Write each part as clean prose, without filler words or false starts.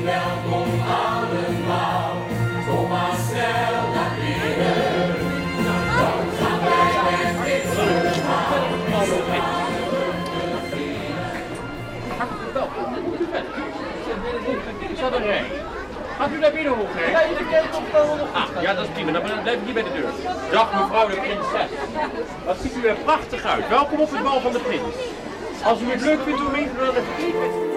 welkom allemaal. Kom maar snel naar binnen. Dan gaan wij met dit verhaal. Gaat u naar binnen, Hoogheer? Ja, je kijkt op de Ja, dat is prima. Dan blijf ik hier bij de deur. Dag mevrouw de prinses. Wat ziet u er prachtig uit. Welkom op het bal van de prins. Als u het leuk vindt om mee te doen, dan vergeet het.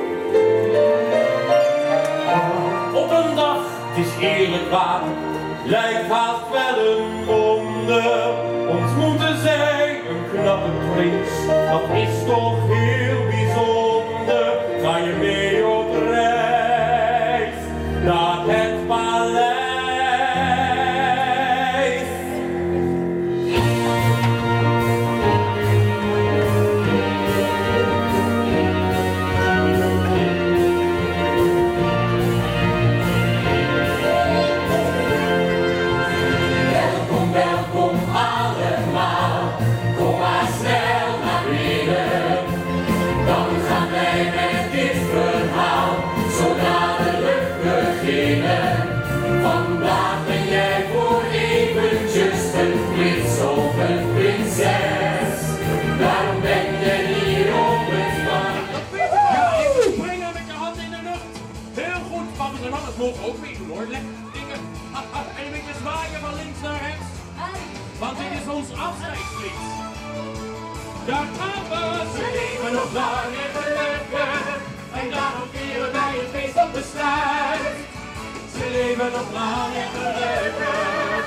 Op een dag, het is heerlijk waar, lijkt haast wel een wonder. Ontmoeten zij een knappe prins, dat is toch heel bijzonder. Ga je mee op reis naar het paleis? Vandaag ben jij voor eventjes een prins of een prinses. Daarom ben je hier op het bar. Ja, even springen met je handen in de lucht. Heel goed, papa's en mama's mogen ook meedoen hoor. Lekker dingen. En een beetje zwaaien van links naar rechts. Want dit is ons afscheidslied. Daar gaan we. Ze leven nog lang en gelukkig. En daarom vieren wij het feest op de sluit. Ze leven nog lang en gelukkig.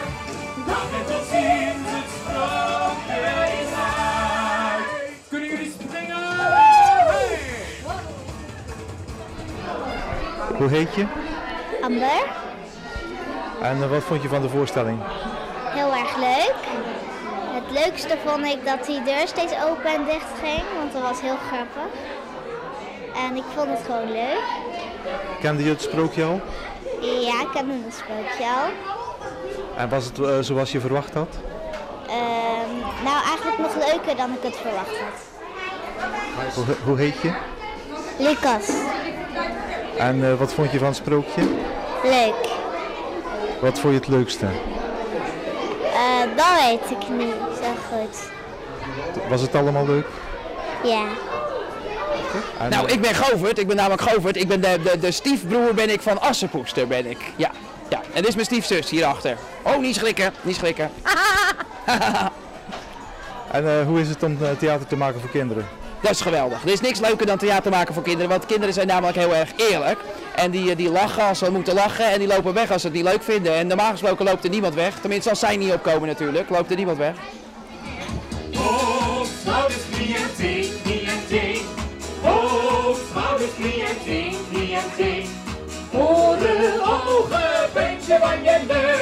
Dag en tot ziens, het sprookje is uit. Kunnen jullie springen? Hey! Hoe heet je? Amber, En wat vond je van de voorstelling? heel erg leuk. Het leukste vond ik dat die deur steeds open en dicht ging, want dat was heel grappig. En ik vond het gewoon leuk. Kende je het sprookje al? Ja, ik kende het sprookje al. En was het zoals je verwacht had? Nou, eigenlijk nog leuker dan ik het verwacht had. Hoe heet je? Lucas, En wat vond je van het sprookje? leuk. Wat vond je het leukste? Dat weet ik niet zo goed. Was het allemaal leuk? Ja. En, Nou, ik ben Govert. Ik ben namelijk Govert. Ik ben de stiefbroer ben ik van Assepoester, ben ik. Ja, ja. En dit is mijn stiefzus hierachter. Oh, niet schrikken, niet schrikken. En hoe is het om theater te maken voor kinderen? Dat is geweldig. Er is niks leuker dan theater maken voor kinderen, want kinderen zijn namelijk heel erg eerlijk. En die lachen als ze moeten lachen en die lopen weg als ze het niet leuk vinden. En normaal gesproken loopt er niemand weg. Tenminste, als zij niet opkomen natuurlijk, loopt er niemand weg. Hoofd, schouders, knie en teen, knie en teen. Hoofd, schouders, knie en teen, knie en teen. Oren, ogen, beentje van je neus.